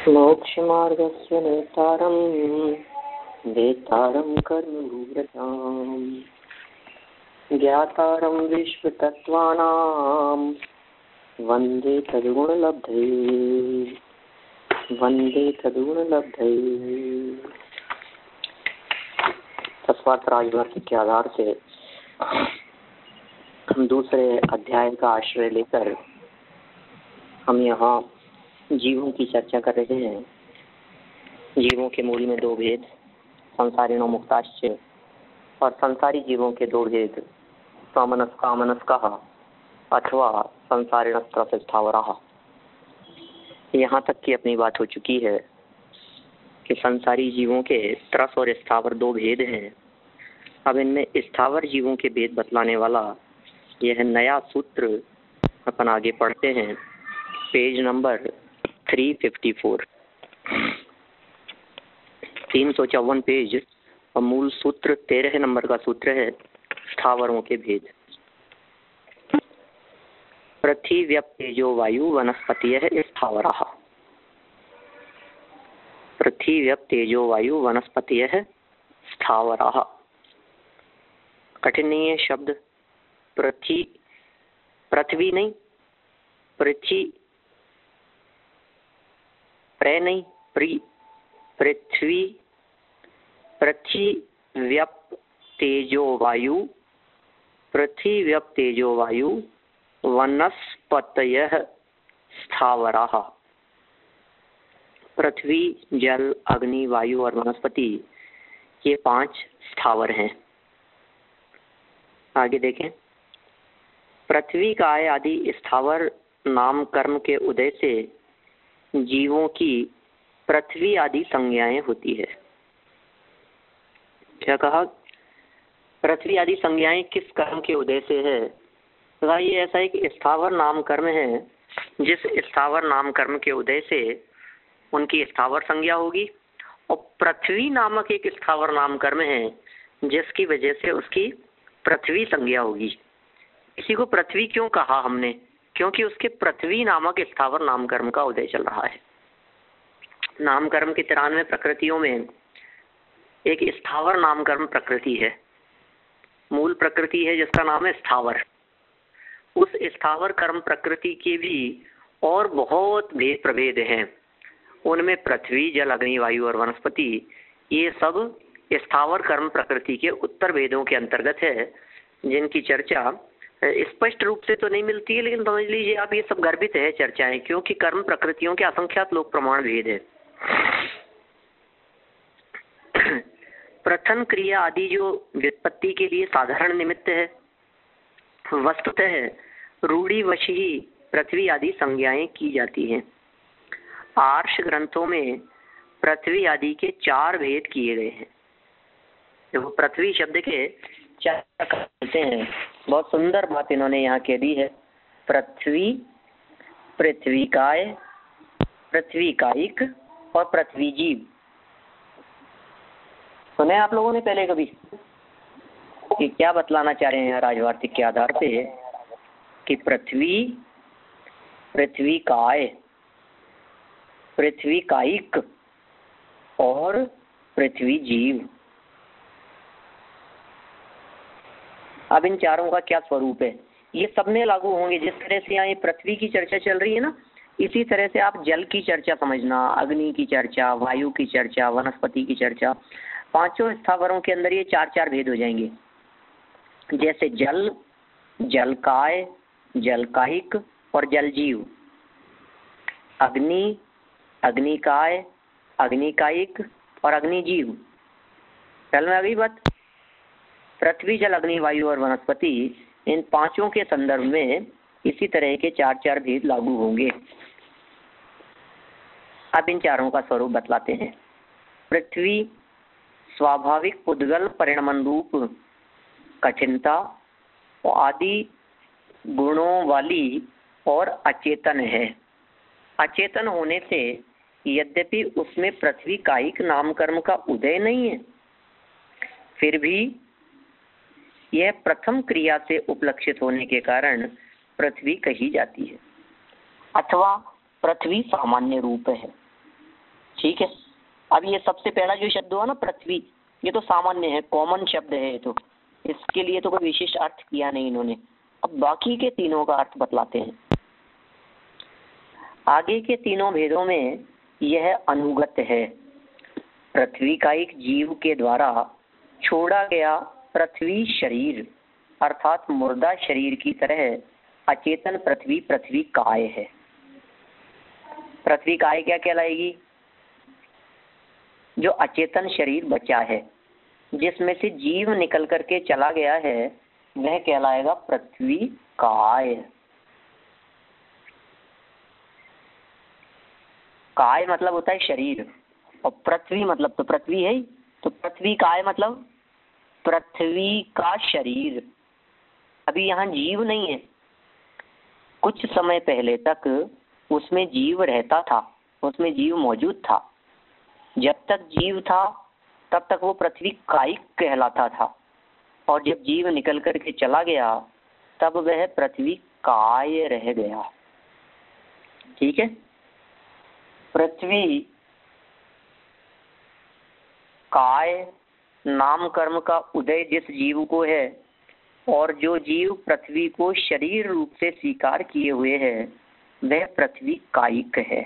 मोक्षमार्गस्य नेतारं वेतारं कर्मभूरताम् ज्ञातारं विश्वतत्त्वानां वन्दे तद्गुणलब्धये। तस्वार्थ राजवाक्य के आधार से हम दूसरे अध्याय का आश्रय लेकर हम यहाँ जीवों की चर्चा कर रहे हैं। जीवों के मूल में दो भेद, संसारिणो मुक्ताश्च, और संसारी जीवों के दो भेद, स्वमनस्का अमनस्का अथवा संसारिणस्त्र स्थावरः। यहाँ तक की अपनी बात हो चुकी है कि संसारी जीवों के त्रस और स्थावर दो भेद हैं। अब इनमें स्थावर जीवों के भेद बतलाने वाला यह नया सूत्र अपन आगे पढ़ते हैं। पेज नंबर 354, 354 पेज, और मूल सूत्र 13 नंबर का सूत्र है स्थावरों के भेद। पृथ्वी तेजो वायु वनस्पतियः स्थावरः। पृथ्वी तेजो वायु वनस्पतियः स्थावरः। कठिन नहीं है शब्द। पृथ्वी नहीं, पृथ्वी नहीं, पृथ्वी पृथ्व्यप तेजो वायु वनस्पतयः स्थावरः। पृथ्वी, जल, अग्नि, वायु और वनस्पति, ये 5 स्थावर हैं। आगे देखें। पृथ्वी, काय आदि स्थावर नाम कर्म के उदय से जीवों की पृथ्वी आदि संज्ञाएं होती है। क्या कहा? पृथ्वी आदि संज्ञाएं किस कर्म के उदय से है? तो ये ऐसा है कि स्थावर नाम कर्म है, जिस स्थावर नाम कर्म के उदय से उनकी स्थावर संज्ञा होगी, और पृथ्वी नामक एक स्थावर नाम कर्म है जिसकी वजह से उसकी पृथ्वी संज्ञा होगी। इसी को पृथ्वी क्यों कहा हमने? क्योंकि उसके पृथ्वी नामक स्थावर नामकर्म का उदय चल रहा है। नामकर्म की 93 प्रकृतियों में एक स्थावर नामकर्म प्रकृति है, मूल प्रकृति है जिसका नाम है स्थावर। उस स्थावर कर्म प्रकृति के भी और बहुत भेद प्रभेद हैं। उनमें पृथ्वी, जल, अग्नि, वायु और वनस्पति, ये सब स्थावर कर्म प्रकृति के उत्तर भेदों के अंतर्गत है, जिनकी चर्चा स्पष्ट रूप से तो नहीं मिलती है, लेकिन समझ लीजिए आप ये सब गर्भित है चर्चाएं, क्योंकि कर्म प्रकृतियों के असंख्यात लोक प्रमाण भेद है। प्रथम क्रिया आदि जो व्युत्पत्ति के लिए साधारण निमित्त है, वस्तुतः रूढ़िवश ही पृथ्वी आदि संज्ञाएं की जाती हैं। आर्ष ग्रंथों में पृथ्वी आदि के 4 भेद किए गए हैं। देखो, पृथ्वी शब्द के 4 कहते हैं। बहुत सुंदर बात इन्होंने यहाँ कह दी है। पृथ्वी, पृथ्वीकाय, पृथ्वीकायिक और पृथ्वी जीव। सुने आप लोगों ने पहले कभी कि क्या बतलाना चाह रहे हैं राजवार्तिक के आधार पे कि पृथ्वी, पृथ्वीकाय, पृथ्वीकायिक और पृथ्वी जीव। अब इन चारों का क्या स्वरूप है? ये सब में लागू होंगे। जिस तरह से यहाँ ये पृथ्वी की चर्चा चल रही है ना, इसी तरह से आप जल की चर्चा समझना, अग्नि की चर्चा, वायु की चर्चा, वनस्पति की चर्चा। 5 स्थावरों के अंदर ये 4 भेद हो जाएंगे। जैसे जल, जलकाय, जलकायिक और जलजीव। अग्नि, अग्निकाय, अग्निकायिक और अग्निजीव। चल में आ गई बात। पृथ्वी, जल, अग्नि, वायु और वनस्पति, इन 5 के संदर्भ में इसी तरह के 4 भेद लागू होंगे। अब इन 4 का स्वरूप बतलाते हैं। पृथ्वी स्वाभाविक उद्गल परिणमन रूप कठिनता आदि गुणों वाली और अचेतन है। अचेतन होने से यद्यपि उसमें पृथ्वी कायिक नामकर्म का उदय नहीं है, फिर भी यह प्रथम क्रिया से उपलक्षित होने के कारण पृथ्वी कही जाती है, अथवा पृथ्वी सामान्य रूप है। ठीक है। अब ये सबसे पहला जो शब्द हुआ ना पृथ्वी, ये तो सामान्य है, कॉमन शब्द है ये तो, इसके लिए तो कोई विशिष्ट अर्थ किया नहीं इन्होंने। अब बाकी के तीनों का अर्थ बतलाते हैं। आगे के तीनों भेदों में यह अनुगत है, पृथ्वी का एक जीव के द्वारा छोड़ा गया पृथ्वी शरीर अर्थात मुर्दा शरीर की तरह अचेतन पृथ्वी पृथ्वी काय है। पृथ्वी काय क्या कहलाएगी? जो अचेतन शरीर बचा है, जिसमें से जीव निकल करके चला गया है, वह कहलाएगा पृथ्वी काय। काय मतलब होता है शरीर, और पृथ्वी मतलब तो पृथ्वी है ही, तो पृथ्वी काय मतलब पृथ्वी का शरीर। अभी यहाँ जीव नहीं है, कुछ समय पहले तक उसमें जीव रहता था, उसमें जीव मौजूद था। जब तक जीव था तब तक वो पृथ्वी कायिक कहलाता था, और जब जीव निकल करके चला गया तब वह पृथ्वी काय रह गया। ठीक है। पृथ्वी काय नाम कर्म का उदय जिस जीव को है, और जो जीव पृथ्वी को शरीर रूप से स्वीकार किए हुए है, वह पृथ्वी कायिक है।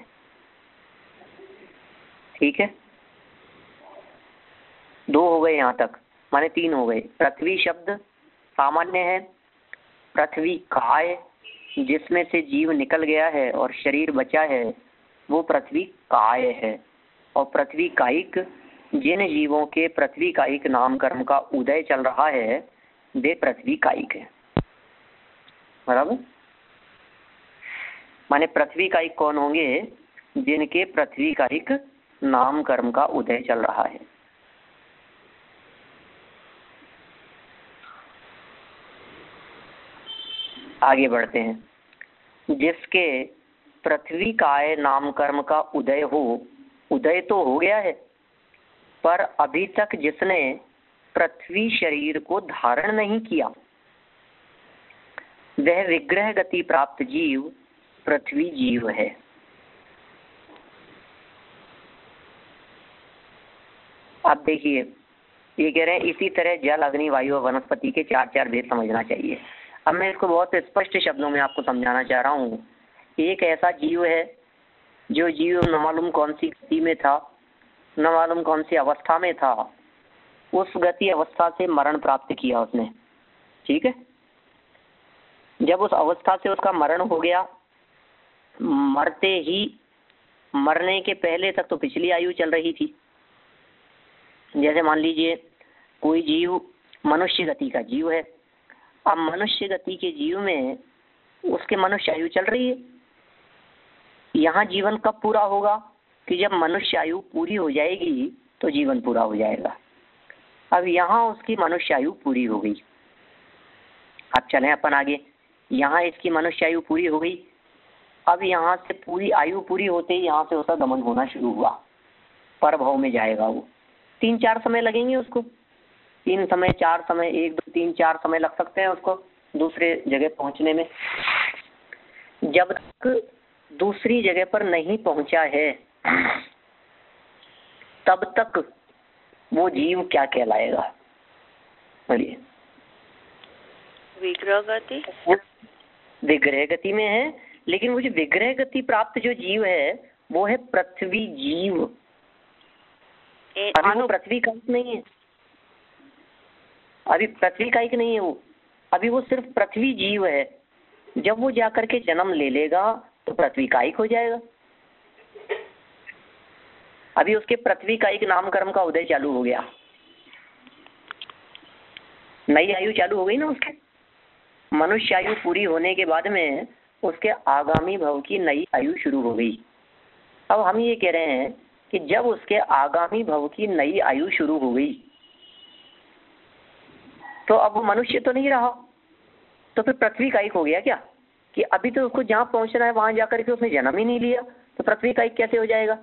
ठीक है। दो हो गए यहाँ तक, माने तीन हो गए। पृथ्वी शब्द सामान्य है, पृथ्वी काय जिसमें से जीव निकल गया है और शरीर बचा है, वो पृथ्वी काय है। और पृथ्वी कायिक जिन जीवों के पृथ्वी कायिक नाम कर्म का उदय चल रहा है, वे पृथ्वी कायिक है। बराबर। माने पृथ्वी कायिक कौन होंगे? जिनके पृथ्वी कायिक नाम कर्म का उदय चल रहा है। आगे बढ़ते हैं। जिसके पृथ्वी काय नाम कर्म का उदय हो, उदय तो हो गया है, पर अभी तक जिसने पृथ्वी शरीर को धारण नहीं किया, वह विग्रह गति प्राप्त जीव पृथ्वी जीव है। अब देखिए, ये कह रहे हैं इसी तरह जल अग्नि वायु और वनस्पति के चार चार भेद समझना चाहिए। अब मैं इसको बहुत स्पष्ट शब्दों में आपको समझाना चाह रहा हूँ। एक ऐसा जीव है जो जीव न मालूम कौन सी गति में था, न मालूम कौन सी अवस्था में था, उस गति अवस्था से मरण प्राप्त किया उसने। ठीक है। जब उस अवस्था से उसका मरण हो गया, मरते ही, मरने के पहले तक तो पिछली आयु चल रही थी। जैसे मान लीजिए कोई जीव मनुष्य गति का जीव है, अब मनुष्य गति के जीव में उसके मनुष्य आयु चल रही है। यहाँ जीवन कब पूरा होगा? कि जब मनुष्य आयु पूरी हो जाएगी तो जीवन पूरा हो जाएगा। अब यहाँ उसकी मनुष्य आयु पूरी हो गई। अब चलें अपन आगे। यहाँ इसकी मनुष्य आयु पूरी हो गई। अब यहाँ से पूरी आयु पूरी होते ही यहाँ से उसका गमन होना शुरू हुआ, परभव में जाएगा वो। 3-4 समय लगेंगे उसको, 3 समय 4 समय, 1 2 3 4 समय लग सकते हैं उसको दूसरे जगह पहुंचने में। जब तक दूसरी जगह पर नहीं पहुंचा है, तब तक वो जीव क्या कहलाएगा? बोलिए। विग्रह गति। विग्रह गति में है, लेकिन वो जो विग्रह गति प्राप्त जो जीव है वो है पृथ्वी जीव। अभी वो पृथ्वी कायिक नहीं है, अभी पृथ्वी कायिक नहीं है वो, अभी वो सिर्फ पृथ्वी जीव है। जब वो जाकर के जन्म ले लेगा तो पृथ्वी कायिक हो जाएगा। अभी उसके पृथ्वी कायिक नाम कर्म का उदय चालू हो गया, नई आयु चालू हो गई ना उसके। मनुष्य आयु पूरी होने के बाद में उसके आगामी भव की नई आयु शुरू हो गई। अब हम ये कह रहे हैं कि जब उसके आगामी भव की नई आयु शुरू हो गई तो अब वो मनुष्य तो नहीं रहा, तो फिर पृथ्वी कायिक हो गया क्या? कि अभी तो उसको जहाँ पहुँचना है वहाँ जाकर के उसने जन्म ही नहीं लिया, तो पृथ्वी कायिक कैसे हो जाएगा?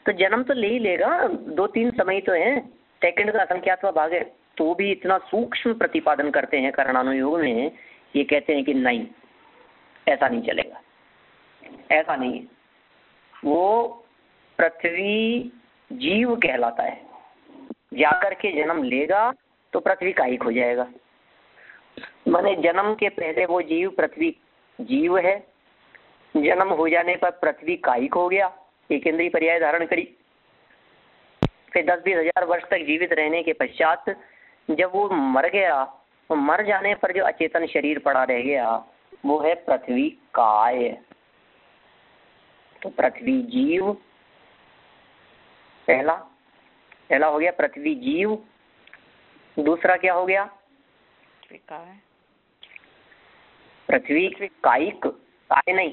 तो जन्म तो ले ही लेगा, 2-3 समय तो है, सेकंड का असंख्यात्वा भाग है, तो भी इतना सूक्ष्म प्रतिपादन करते हैं करणानुयोग में। ये कहते हैं कि नहीं, ऐसा नहीं चलेगा, ऐसा नहीं है। वो पृथ्वी जीव कहलाता है। जाकर के जन्म लेगा तो पृथ्वी कायिक हो जाएगा। माने जन्म के पहले वो जीव पृथ्वी जीव है, जन्म हो जाने पर पृथ्वी कायिक हो गया, एक इंद्रिय पर्याय धारण करी, फिर 10-20 हजार वर्ष तक जीवित रहने के पश्चात जब वो मर गया तो मर जाने पर जो अचेतन शरीर पड़ा रह गया वो है पृथ्वी काय। तो पृथ्वी जीव पहला हो गया पृथ्वी जीव। दूसरा क्या हो गया? पृथ्वी कायिक। काय नहीं,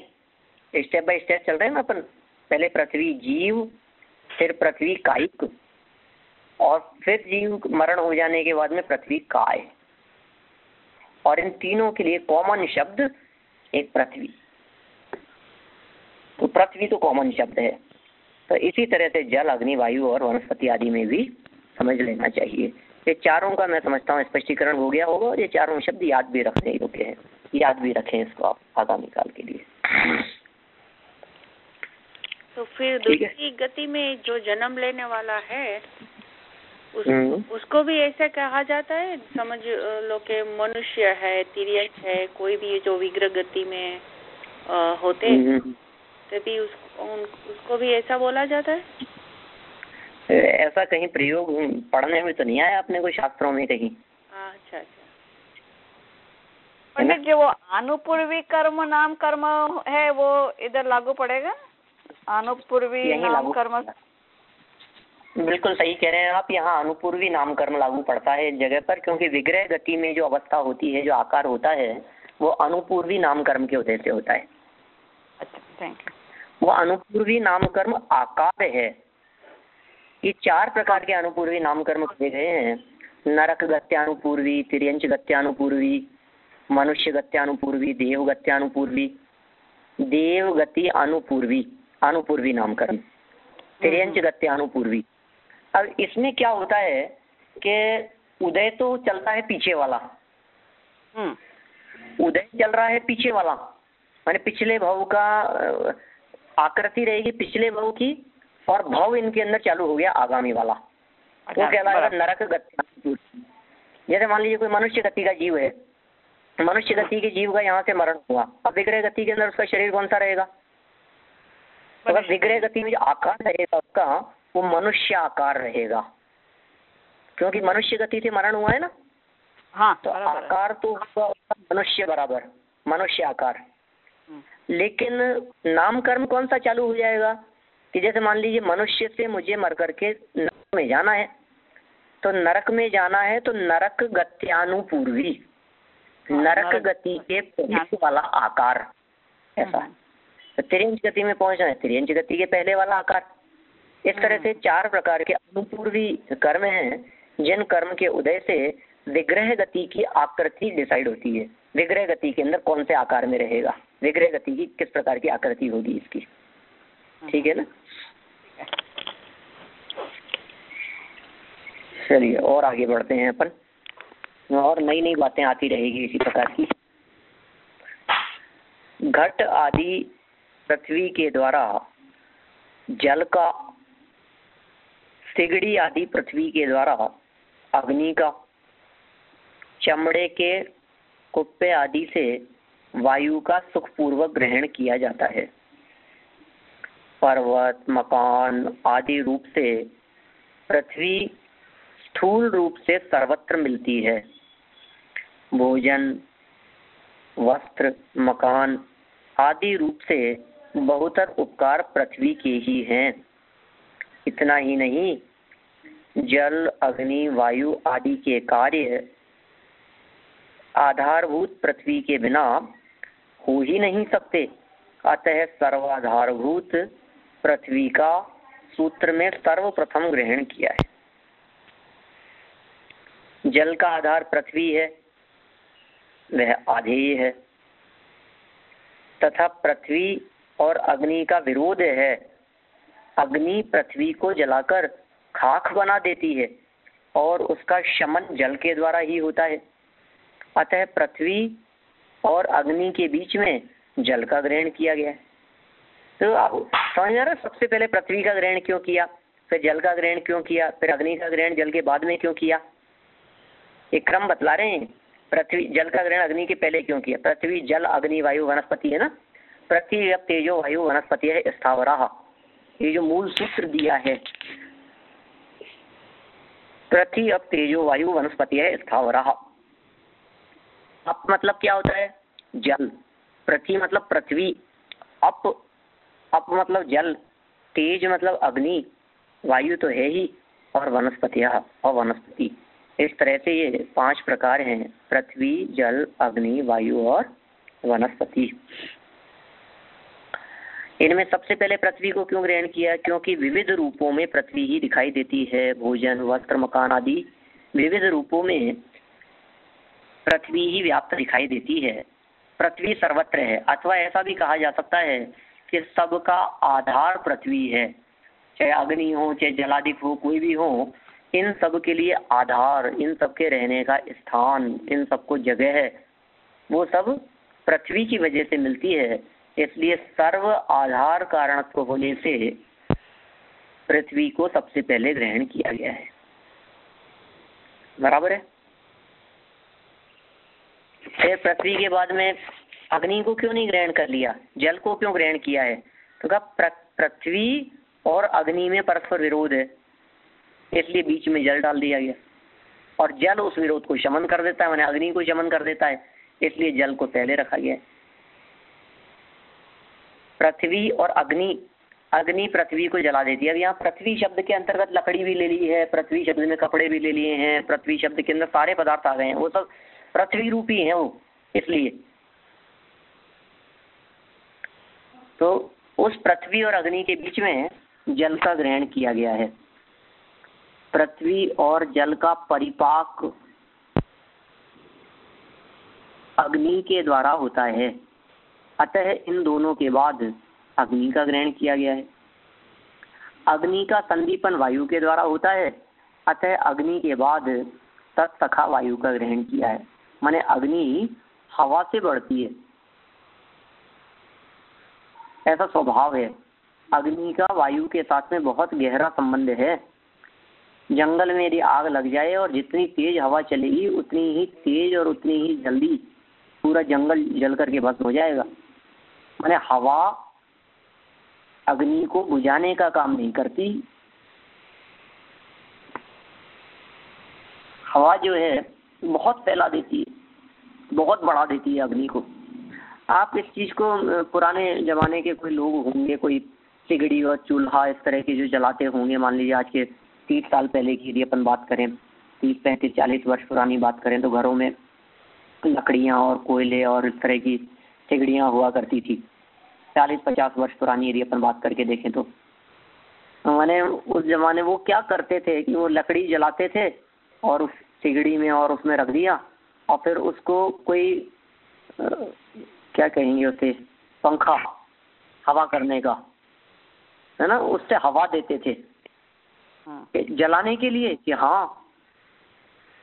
स्टेप बाय स्टेप चल रहे हैं ना अपन। पहले पृथ्वी जीव, फिर पृथ्वी कायिक, और फिर जीव मरण हो जाने के बाद में पृथ्वी काय। और इन तीनों के लिए कॉमन शब्द एक पृथ्वी। तो पृथ्वी तो कॉमन शब्द है। तो इसी तरह से जल, अग्नि, वायु और वनस्पति आदि में भी समझ लेना चाहिए। ये चारों का मैं समझता हूँ स्पष्टीकरण हो गया होगा, और ये चारों शब्द याद भी रखने योग्य है। याद भी रखें इसको आप आगामी काल के लिए। तो फिर दूसरी गति में जो जन्म लेने वाला है उसको भी ऐसा कहा जाता है? समझ लो कि मनुष्य है, तिर्यक है, कोई भी जो विग्रह गति में होते हैं, तभी उसको भी ऐसा बोला जाता है? ऐसा कहीं प्रयोग पढ़ने में तो नहीं आया अपने को शास्त्रों में कहीं। अच्छा अच्छा। पंडित जी, वो अनुपूर्वी कर्म नाम कर्म है वो इधर लागू पड़ेगा? अनुपूर्वी नाम कर्म बिल्कुल सही कह रहे हैं आप। यहाँ अनुपूर्वी नाम कर्म लागू पड़ता है इस जगह पर, क्योंकि विग्रह गति में जो अवस्था होती है, जो आकार होता है, वो अनुपूर्वी नाम कर्म के उदय से होता है। अच्छा, थैंक यू। वो अनुपूर्वी नाम कर्म आकार है। ये 4 प्रकार के अनुपूर्वी नाम कर्म किए गए हैं। नरक गत्यानुपूर्वी, तिर्यंच गत्यानुपूर्वी, मनुष्य गत्यानुपूर्वी, देव गत्यानुपूर्वी, देव गति अनुपूर्वी, अनुपूर्वी नाम कर्म, तिर्यंच गत्यानुपूर्वी। अब इसमें क्या होता है कि उदय तो चलता है पीछे वाला, उदय चल रहा है पीछे वाला, माने पिछले भव का आकृति रहेगी पिछले भव की, और भव इनके अंदर चालू हो गया आगामी वाला। वो कहलाएगा नरक गत्यानुपूर्वी। जैसे मान लीजिए कोई मनुष्य गति का जीव है, मनुष्य गति के जीव का यहाँ से मरण हुआ, अब विग्रह गति के अंदर उसका शरीर कौन सा रहेगा? तो विग्रह गति में जो आकार रहेगा उसका वो मनुष्य आकार रहेगा, क्योंकि मनुष्य गति से मरण हुआ है ना। हाँ, तो आकार तो मनुष्य बराबर मनुष्य आकार। लेकिन नाम कर्म कौन सा चालू हो जाएगा कि जैसे मान लीजिए मनुष्य से मुझे मर करके नरक में जाना है, तो नरक में जाना है तो नरक गत्यानुपूर्वी, नरक गति के पहले वाला आकार ऐसा। तो तिर्यंच गति में पहुंचना है, तिर्यंच गति के पहले वाला आकार। इस तरह से 4 प्रकार के अनुपूर्वी कर्म हैं, जिन कर्म के उदय से विग्रह गति की आकृति डिसाइड होती है। विग्रह गति के अंदर कौन से आकार में रहेगा, विग्रह गति की किस प्रकार की आकृति होगी इसकी। ठीक है ना? चलिए और आगे बढ़ते हैं अपन, और नई नई बातें आती रहेगी इसी प्रकार की। घट आदि पृथ्वी के द्वारा जल का, सिगड़ी आदि पृथ्वी के द्वारा अग्नि का, चमड़े के कुप्पे आदि से वायु का सुखपूर्वक ग्रहण किया जाता है। पर्वत, मकान आदि रूप से पृथ्वी स्थूल रूप से सर्वत्र मिलती है। भोजन, वस्त्र, मकान आदि रूप से बहुतर उपकार पृथ्वी के ही हैं। इतना ही नहीं, जल, अग्नि, वायु आदि के कार्य आधारभूत पृथ्वी के बिना हो ही नहीं सकते। अतः सर्वाधारभूत पृथ्वी का सूत्र में सर्वप्रथम ग्रहण किया है। जल का आधार पृथ्वी है, वह आधेय है, तथा पृथ्वी और अग्नि का विरोध है। अग्नि पृथ्वी को जलाकर खाक बना देती है और उसका शमन जल के द्वारा ही होता है। अतः पृथ्वी और अग्नि के बीच में जल का ग्रहण किया गया है। तो आप समझ रहे, सबसे पहले पृथ्वी का ग्रहण क्यों किया, फिर जल का ग्रहण क्यों किया, फिर अग्नि का ग्रहण जल के बाद में क्यों किया, एक क्रम बतला रहे हैं। पृथ्वी जल का ग्रहण अग्नि के पहले क्यों किया, पृथ्वी जल अग्नि वायु वनस्पति है ना, पृथ्वी अब तेजो वायु वनस्पति है स्थावरा, ये जो मूल सूत्र दिया है, पृथ्वी अब तेजो वायु वनस्पति है स्थावरा। अप मतलब क्या होता है, जल, पृथ्वी मतलब पृथ्वी, अप मतलब जल, तेज मतलब अग्नि, वायु तो है ही, और वनस्पतियां और वनस्पति। इस तरह से ये 5 प्रकार हैं, पृथ्वी जल अग्नि वायु और वनस्पति। इनमें सबसे पहले पृथ्वी को क्यों ग्रहण किया, क्योंकि विविध रूपों में पृथ्वी ही दिखाई देती है। भोजन वस्त्र मकान आदि विविध रूपों में पृथ्वी ही व्याप्त दिखाई देती है। पृथ्वी सर्वत्र है, अथवा ऐसा भी कहा जा सकता है कि सबका आधार पृथ्वी है, चाहे अग्नि हो चाहे जलादि हो, कोई भी हो, इन सब के लिए आधार, इन सब के रहने का स्थान, इन सबको जगह है, वो सब पृथ्वी की वजह से मिलती है। इसलिए सर्व आधार कारणत्व होने से पृथ्वी को सबसे पहले ग्रहण किया गया है। बराबर है। फिर पृथ्वी के बाद में अग्नि को क्यों नहीं ग्रहण कर लिया, जल को क्यों ग्रहण किया है, तो कहा पृथ्वी और अग्नि में परस्पर विरोध है, इसलिए बीच में जल डाल दिया गया, और जल उस विरोध को शमन कर देता है, माने अग्नि को शमन कर देता है, इसलिए जल को पहले रखा गया है। पृथ्वी और अग्नि, अग्नि पृथ्वी को जला देती है। अब यहाँ पृथ्वी शब्द के अंतर्गत लकड़ी भी ले ली है, पृथ्वी शब्द में कपड़े भी ले लिए हैं, पृथ्वी शब्द के अंदर सारे पदार्थ आ गए हैं, वो सब पृथ्वी रूपी हैं वो, इसलिए तो उस पृथ्वी और अग्नि के बीच में जल का ग्रहण किया गया है। पृथ्वी और जल का परिपाक अग्नि के द्वारा होता है, अतः इन दोनों के बाद अग्नि का ग्रहण किया गया है। अग्नि का संदीपन वायु के द्वारा होता है, अतः अग्नि के बाद तत्सखा वायु का ग्रहण किया है। माने अग्नि हवा से बढ़ती है, ऐसा स्वभाव है। अग्नि का वायु के साथ में बहुत गहरा संबंध है। जंगल में यदि आग लग जाए और जितनी तेज हवा चलेगी उतनी ही तेज और उतनी ही जल्दी पूरा जंगल जल करके भस्म हो जाएगा। माने हवा अग्नि को बुझाने का काम नहीं करती। हवा जो है बहुत फैला देती है, बहुत बढ़ा देती है अग्नि को। आप इस चीज को पुराने जमाने के कोई लोग होंगे, कोई सिगड़ी और चूल्हा इस तरह के जो जलाते होंगे, मान लीजिए आज के 30 साल पहले की यदि अपन बात करें, 30, 35, 40 वर्ष पुरानी बात करें, तो घरों में लकड़ियां और कोयले और इस तरह की सिगड़ियां हुआ करती थी। 40-50 वर्ष पुरानी यदि अपन बात करके देखें तो मैंने उस जमाने वो क्या करते थे कि वो लकड़ी जलाते थे और उस सिगड़ी में और उसमें रख दिया, और फिर उसको कोई क्या कहेंगे उसे, पंखा हवा करने का है ना, उससे हवा देते थे जलाने के लिए कि हाँ,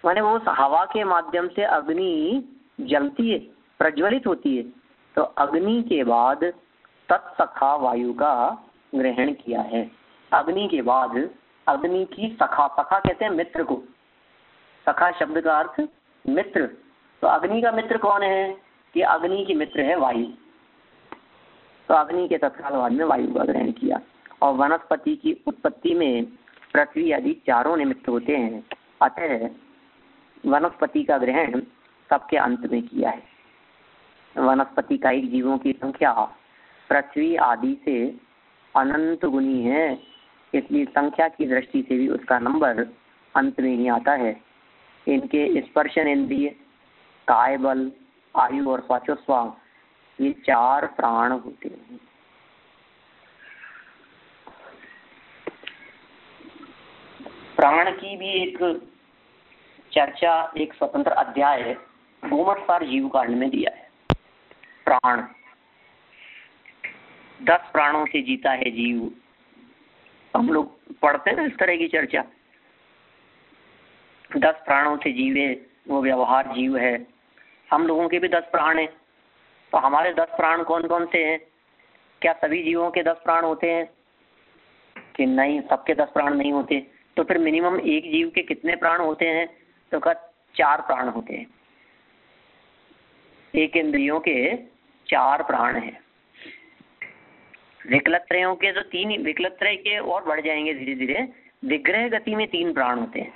माने वो हवा के माध्यम से अग्नि जलती है, प्रज्वलित होती है। तो अग्नि के बाद तत्सखा वायु का ग्रहण किया है। अग्नि के बाद अग्नि की सखा, सखा कहते हैं मित्र को, सखा शब्द का अर्थ मित्र। तो अग्नि का मित्र कौन है, कि अग्नि की मित्र है वायु। तो अग्नि के तत्काल बाद में वायु का ग्रहण किया। और वनस्पति की उत्पत्ति में पृथ्वी आदि चारों निमित्त होते हैं, अतः वनस्पति का ग्रहण सबके अंत में किया है। वनस्पति का एक जीवों की संख्या पृथ्वी आदि से अनंत गुनी है, इसलिए संख्या की दृष्टि से भी उसका नंबर अंत में ही आता है। इनके स्पर्शन इंद्रिय, काय बल, आयु और श्वासोच्छ्वास, ये 4 प्राण होते हैं। प्राण की भी एक चर्चा, एक स्वतंत्र अध्याय है गोमटसार जीव कांड में दिया है। प्राण 10 प्राणों से जीता है जीव, हम लोग पढ़ते हैं इस तरह की चर्चा। 10 प्राणों से जीवे वो व्यवहार जीव है। हम लोगों के भी 10 प्राण हैं, तो हमारे 10 प्राण कौन कौन से हैं, क्या सभी जीवों के 10 प्राण होते हैं कि नहीं? सबके 10 प्राण नहीं होते। तो फिर मिनिमम एक जीव के कितने प्राण होते हैं? तो कहा 4 प्राण होते हैं। एक इंद्रियों के 4 प्राण हैं। विकलत्रयों के जो 3, विकलत्रय के और बढ़ जाएंगे धीरे धीरे। विग्रह गति में 3 प्राण होते हैं।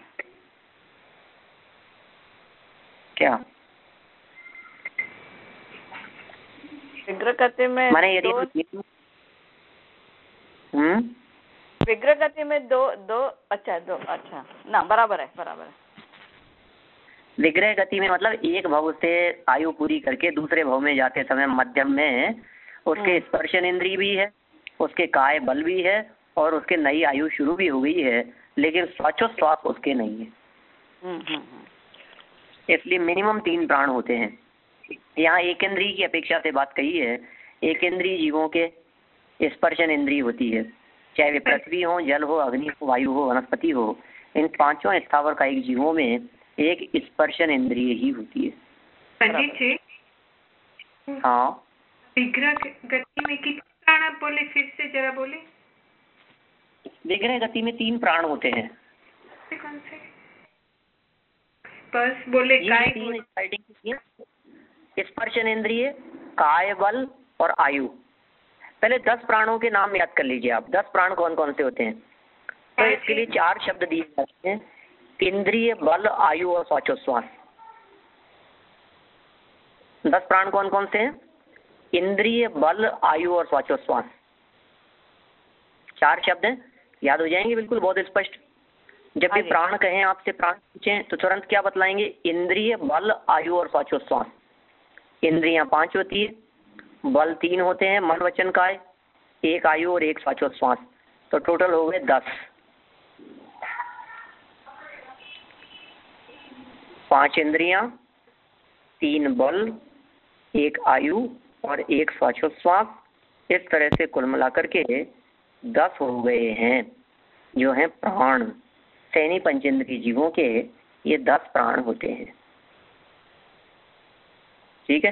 क्या विग्रह गति में माने यदि विग्रह गति में दो अच्छा ना, बराबर है। विग्रह गति में मतलब एक भव से आयु पूरी करके दूसरे भव में जाते समय मध्यम में उसके स्पर्शन इंद्रिय भी है, उसके काय बल भी है और उसके नई आयु शुरू भी हो गई है, लेकिन श्वासोच्छ्वास उसके नहीं है। इसलिए मिनिमम 3 प्राण होते हैं। यहाँ एक इंद्रिय की अपेक्षा से बात कही है। एक इंद्रिय जीवों के स्पर्शन इंद्रिय होती है, चाहे वे पृथ्वी हो, जल हो, अग्नि हो, वायु हो, वनस्पति हो। इन 5 स्थावर का एक जीवों में एक स्पर्शन इंद्रिय ही होती है। पंडित जी, हाँ, विग्रह गति में कितने प्राण आप बोले? फिर से जरा बोले। विग्रह गति में 3 प्राण होते हैं। कौन से? बस बोले काय स्पर्शन इंद्रिय, काय बल और आयु। पहले 10 प्राणों के नाम याद कर लीजिए आप। 10 प्राण कौन कौन से होते हैं? तो इसके लिए 4 शब्द दिए जाते हैं: इंद्रिय, बल, आयु और श्वासोच्छ्वास। 10 प्राण कौन कौन से हैं? इंद्रिय, बल, आयु और श्वासोच्छ्वास। 4 शब्द हैं, याद हो जाएंगे बिल्कुल, बहुत स्पष्ट। जब भी प्राण कहें, आपसे प्राण पूछें तो तुरंत क्या बतलाएंगे? इंद्रिय, बल, आयु और श्वासोच्छ्वास। इंद्रियां 5 होती है, बल 3 होते हैं, मन वचन काय, 1 आयु और 1 श्वासोच्छ्वास। तो टोटल हो गए 10। 5 इंद्रियां, 3 बल, 1 आयु और 1 श्वासोच्छ्वास। इस तरह से कुल मिलाकर के 10 हो गए हैं, जो हैं प्राण। सैनी पंचेंद्रिय जीवों के ये 10 प्राण होते हैं। ठीक है।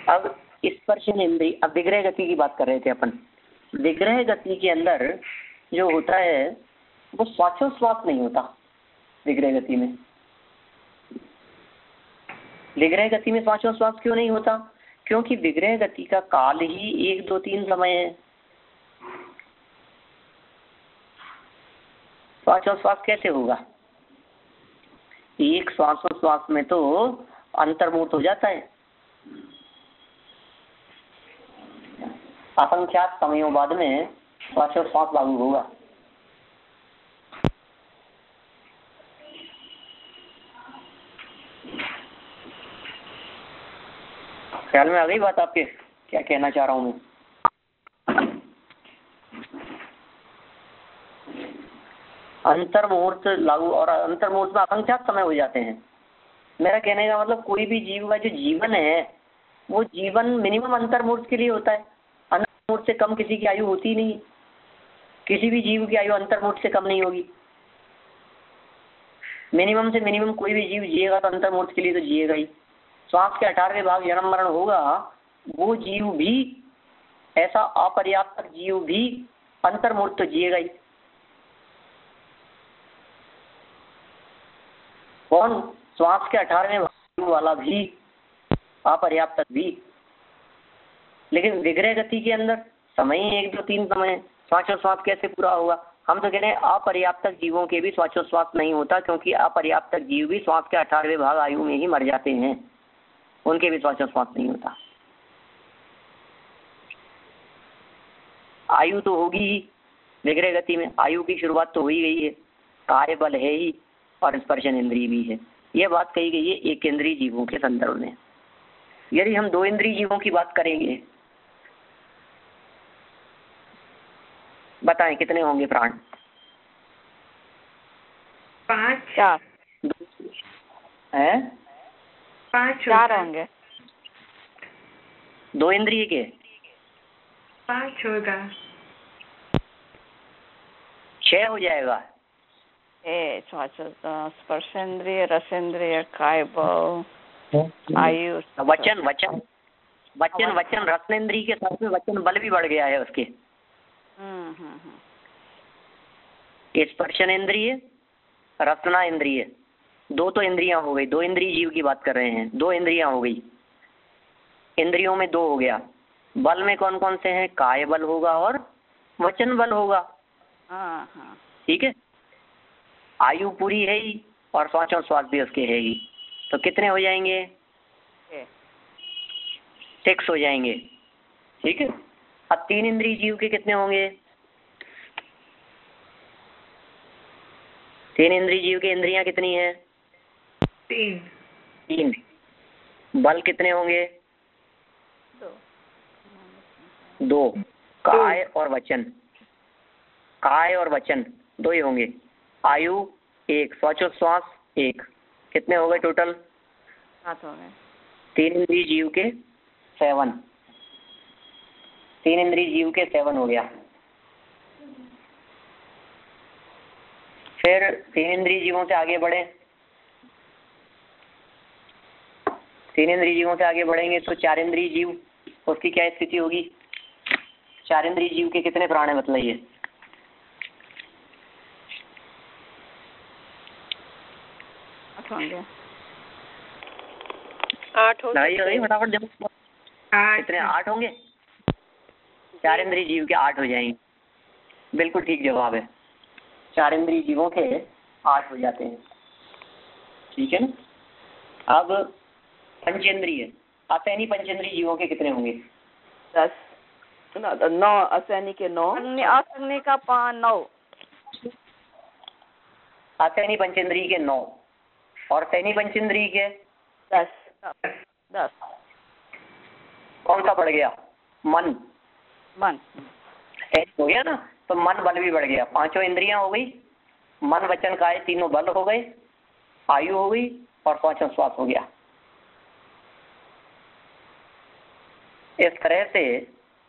अब स्पर्शन इंद्रिय, अब विग्रह गति की बात कर रहे थे अपन। विग्रह गति के अंदर जो होता है वो श्वासोच्छ्वास नहीं होता। विग्रह गति में, विग्रह गति में श्वासोच्छ्वास क्यों नहीं होता? क्योंकि विग्रह गति का काल ही 1, 2, 3 समय है। श्वासोच्छ्वास कैसे होगा? एक श्वासोच्छ्वास में तो अंतर्मूर्त हो जाता है। असंख्यात समयों बाद में श्वासोच्छ्वास लागू होगा। ख्याल में आ गई बात आपके, क्या कहना चाह रहा हूं मैं? अंतर्मुहूर्त लागू, और अंतर्मुहूर्त में असंख्यात समय हो जाते हैं। मेरा कहने का मतलब कोई भी जीव का जो जीवन है वो जीवन मिनिमम अंतर्मुहूर्त के लिए होता है। अंतर्मुहूर्त से कम किसी की आयु होती नहीं। किसी भी जीव की आयु अंतर्मुहूर्त से कम नहीं होगी। मिनिमम से मिनिमम कोई भी जीव जिएगा तो अंतर्मुहूर्त के लिए तो जिएगा ही। श्वास के 18वें भाग जन्म मरण होगा, वो जीव भी, ऐसा अपर्याप्त जीव भी अंतर्मुहूर्त तो जिएगा ही। कौन? श्वास के 18वें भाग वाला भी, अपर्याप्त भी। लेकिन विग्रह गति के अंदर समय ही 1, 2, 3 समय है। श्वासोच्छ्वास कैसे पूरा होगा? हम तो कह रहे हैं अपर्याप्त जीवों के भी श्वासोच्छ्वास नहीं होता, क्योंकि अपर्याप्त जीव भी श्वास के 18वें भाग आयु में ही मर जाते हैं, उनके भी श्वासोच्छ्वास नहीं होता। आयु तो होगी ही विग्रह गति में, आयु की शुरुआत तो हो ही गई है, कार्य बल है ही और स्पर्शन इंद्रिय भी है। यह बात कही गई है एक इंद्रिय जीवों के संदर्भ में। यदि हम 2 इंद्रिय जीवों की बात करेंगे, बताएं कितने होंगे प्राण? 5 4 हैं? 5 4 होंगे। 2 इंद्रिय के 5 होगा। 6 हो जाएगा। स्पर्शेंद्रिय, रसेंद्रिय, काय बल, आयु, वचन वचन वचन वचन रसनेन्द्रिय के साथ में वचन बल भी बढ़ गया है उसके। स्पर्शन इंद्रिय, रसना इंद्रिय, दो तो इंद्रियां हो गई, दो इंद्रिय जीव की बात कर रहे हैं, दो इंद्रियां हो गई, इंद्रियों में दो हो गया। बल में कौन कौन से हैं? काय बल होगा और वचन बल होगा। ठीक है, आयु पूरी है ही और पांचों श्वास भी उसके है ही, तो कितने हो जाएंगे? 6 हो जाएंगे। ठीक है, अब तीन इंद्रिय जीव के कितने होंगे? तीन इंद्रिय जीव के इंद्रियां कितनी है? 3। बल कितने होंगे? 2। काय और वचन, काय और वचन दो ही होंगे। आयु 1, श्वासोच्छ्वास 1, कितने हो गए टोटल? 7 हो गए। तीन इंद्रिय जीव के 7, तीन इंद्रिय जीव के 7 हो गया। फिर तीन इंद्रिय जीवों से आगे बढ़े, तीन इंद्रिय जीवों से आगे बढ़ेंगे तो चार इंद्रिय जीव, उसकी क्या स्थिति होगी? चार इंद्रिय जीव के कितने प्राण है बताइए? आठ हो लगाइए फटाफट, जब कितने? 8 होंगे। चार इंद्रिय जीव के 8 हो जाएंगे। बिल्कुल ठीक जवाब है, चार इंद्रिय जीवों के 8 हो जाते हैं। ठीक है ना। अब पंचेंद्रिय, असैनी पंचेंद्रिय जीवों के कितने होंगे? 10, 9, असैनी के 9, असैनी का 9, असैनी पंचेंद्रिय के 9 और सैनी पंचेंद्रिय के 10। कौन सा बढ़ गया? मन। मन हो गया ना, तो मन बल भी बढ़ गया। पांचों इंद्रियां हो गई, मन वचन काय तीनों बल हो गए, आयु हो गई और पांचों श्वास हो गया। इस तरह से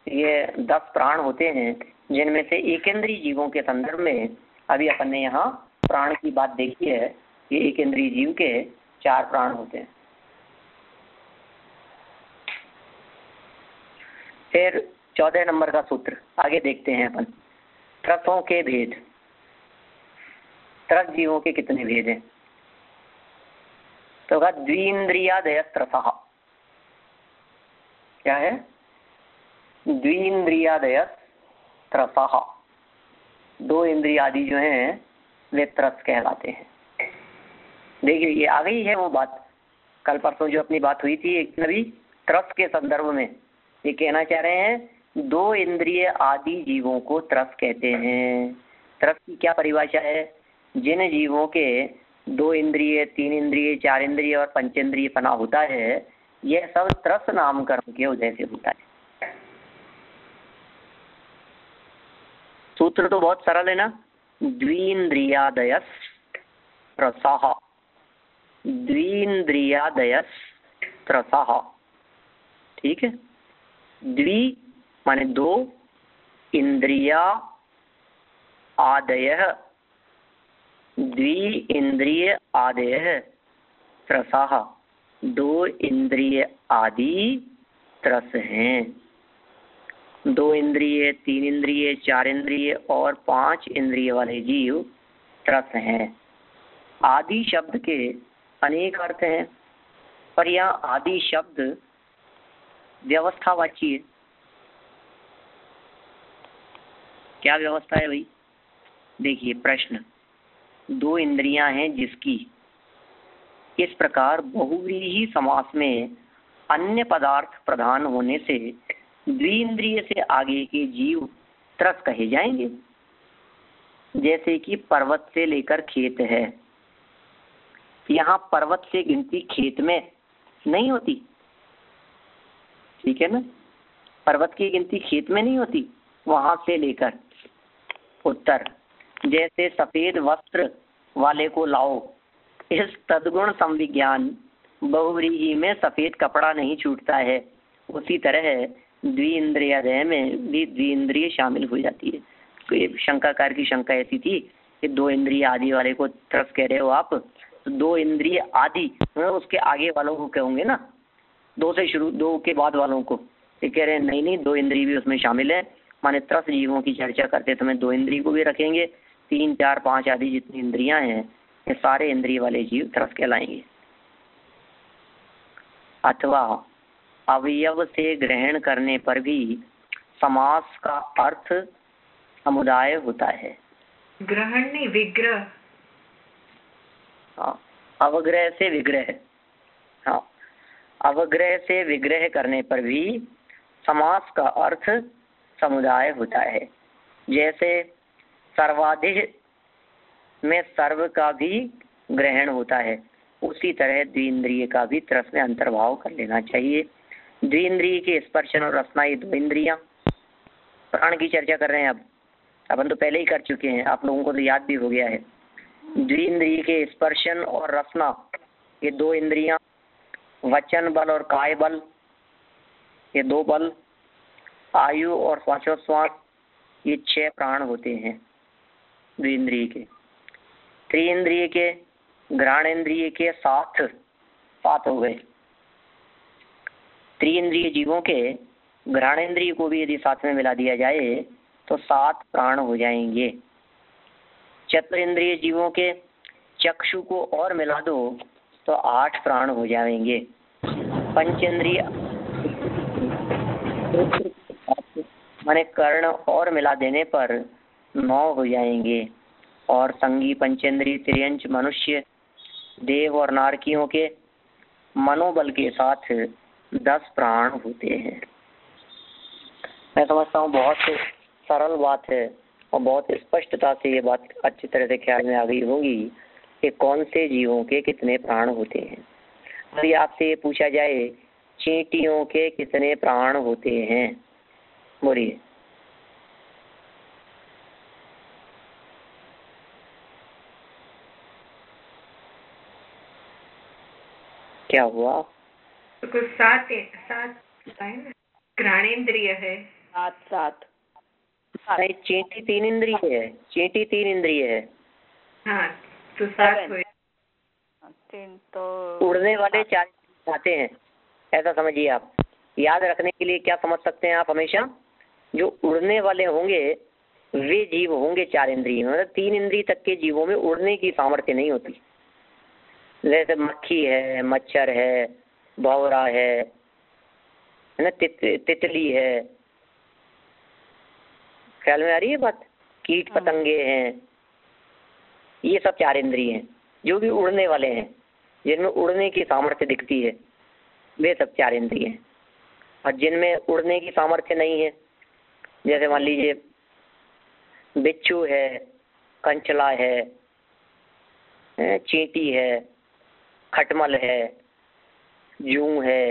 ये 10 प्राण होते हैं, जिनमें से एकेंद्रीय जीवों के संदर्भ में अभी अपन ने यहाँ प्राण की बात देखी है। ये एकेंद्रीय जीव के 4 प्राण होते हैं। फिर 14 नंबर का सूत्र आगे देखते हैं अपन। त्रसों के भेद। त्रस जीवों के कितने भेद हैं? तो कहा द्विन्द्रियादय त्रसः। क्या है? द्विन्द्रियादय त्रसः, 2 इंद्रियादि जो हैं वे त्रस कहलाते हैं। देखिए ये आ गई है वो बात, कल परसों जो अपनी बात हुई थी एक नवी त्रस के संदर्भ में। ये कहना चाह रहे हैं 2 इंद्रिय आदि जीवों को त्रस कहते हैं। त्रस की क्या परिभाषा है? जिन जीवों के 2 इंद्रिय, 3 इंद्रिय, 4 इंद्रिय और पंचेंद्रिय पना होता है, यह सब त्रस नाम कर्म के उदय से होता है। सूत्र तो बहुत सरल है ना, द्विन्द्रियादयस त्रसः, द्विन्द्रियादयस त्रसः। ठीक है, द्वि माने 2, इंद्रिया आदयः, द्वि इंद्रिय आदयः त्रसः, 2 इंद्रिय आदि त्रस हैं। 2 इंद्रिय, 3 इंद्रिय, 4 इंद्रिय और 5 इंद्रिय वाले जीव त्रस हैं। आदि शब्द के अनेक अर्थ हैं, पर यह आदि शब्द व्यवस्थावाची है। क्या व्यवस्था है भाई? देखिए प्रश्न, 2 इंद्रियां हैं जिसकी, इस प्रकार बहुव्रीहि समास में अन्य पदार्थ प्रधान होने से द्विइंद्रिय से आगे के जीव त्रस कहे जाएंगे। जैसे कि पर्वत से लेकर खेत है, यहाँ पर्वत से गिनती खेत में नहीं होती। ठीक है ना, पर्वत की गिनती खेत में नहीं होती, वहां से लेकर उत्तर। जैसे सफेद वस्त्र वाले को लाओ, इस तद्गुण संविज्ञान बहुव्रीहि में सफेद कपड़ा नहीं छूटता है, उसी तरह द्विइंद्रियादय में भी द्विइंद्रिय शामिल हो जाती है। तो ये शंकाकार की शंका ऐसी थी कि 2 इंद्रिय आदि वाले को त्रस कह रहे हो आप, तो 2 इंद्रिय आदि उसके आगे वालों को कहोगे ना, दो के बाद वालों को ये कह रहे हैं नहीं नहीं, 2 इंद्रिय भी उसमें शामिल है। माने 10 जीवों की चर्चा करते तो मैं 2 इंद्रिय को भी रखेंगे, 3, 4, 5 आदि जितनी इंद्रियां हैं ये सारे इंद्रिय वाले जीव तरस कहलाएंगे। अथवा अवयव से ग्रहण करने पर भी समास का अर्थ समुदाय होता है। ग्रहण नहीं, विग्रह। हाँ, अवग्रह से विग्रह। हाँ, अवग्रह से विग्रह करने पर भी समास का अर्थ समुदाय होता है। जैसे सर्वाधिक में सर्व का भी ग्रहण होता है, उसी तरह द्विंद्रिय का भी तरस में अंतर्भाव कर लेना चाहिए। द्विंद्रिय के स्पर्शन और रसना ये 2 इंद्रियां। प्राण की चर्चा कर रहे हैं अब, अपन तो पहले ही कर चुके हैं, आप लोगों को तो याद भी हो गया है। द्विंद्रिय के स्पर्शन और रसना ये 2 इंद्रियां, वचन बल और काय बल ये 2 बल, आयु और श्वासोच्छ्वास ये 6 प्राण होते हैं द्विंद्रिय के। त्रिइंद्रिय के घ्राणेन्द्रिय के 7 हो गए। त्रिइंद्रिय जीवों के घ्राणेन्द्रिय को भी यदि साथ में मिला दिया जाए तो 7 प्राण हो जाएंगे। चतुरिंद्रिय जीवों के चक्षु को और मिला दो तो 8 प्राण हो जाएंगे। पंचेंद्रिय माने कर्ण और मिला देने पर 9 हो जाएंगे। और संगी पंचेंद्रिय त्रियंच मनुष्य देव और नारकियों के मनोबल के साथ 10 प्राण होते हैं। मैं समझता हूँ बहुत सरल बात है और बहुत स्पष्टता से ये बात अच्छी तरह से ख्याल में आ गई होगी कि कौन से जीवों के कितने प्राण होते हैं। यदि आपसे ये पूछा जाए चींटियों के कितने प्राण होते हैं, बोलिए। क्या हुआ? तो कुछ 7 है ना, घ्राणेन्द्रिय है। 7 नहीं, चींटी 3 इंद्रिय है। चींटी 3 इंद्रिय है। हाँ, तो 7 हुए। 3 तो उड़ने वाले 4 आते हैं, ऐसा समझिए आप। याद रखने के लिए क्या समझ सकते हैं आप हमेशा, जो उड़ने वाले होंगे वे जीव होंगे 4 इंद्रिय। मतलब 3 इंद्रिय तक के जीवों में उड़ने की सामर्थ्य नहीं होती। जैसे मक्खी है, मच्छर है, भौरा है ना, तितली है। ख्याल में आ रही है बात? कीट पतंगे हैं, ये सब 4 इंद्रिय हैं। जो भी उड़ने वाले हैं, जिनमें उड़ने की सामर्थ्य दिखती है, वे सब 4 इंद्रिय हैं। और जिनमें उड़ने की सामर्थ्य नहीं है, जैसे मान लीजिए बिच्छू है, कंचला है, चींटी है, खटमल है, जूं है,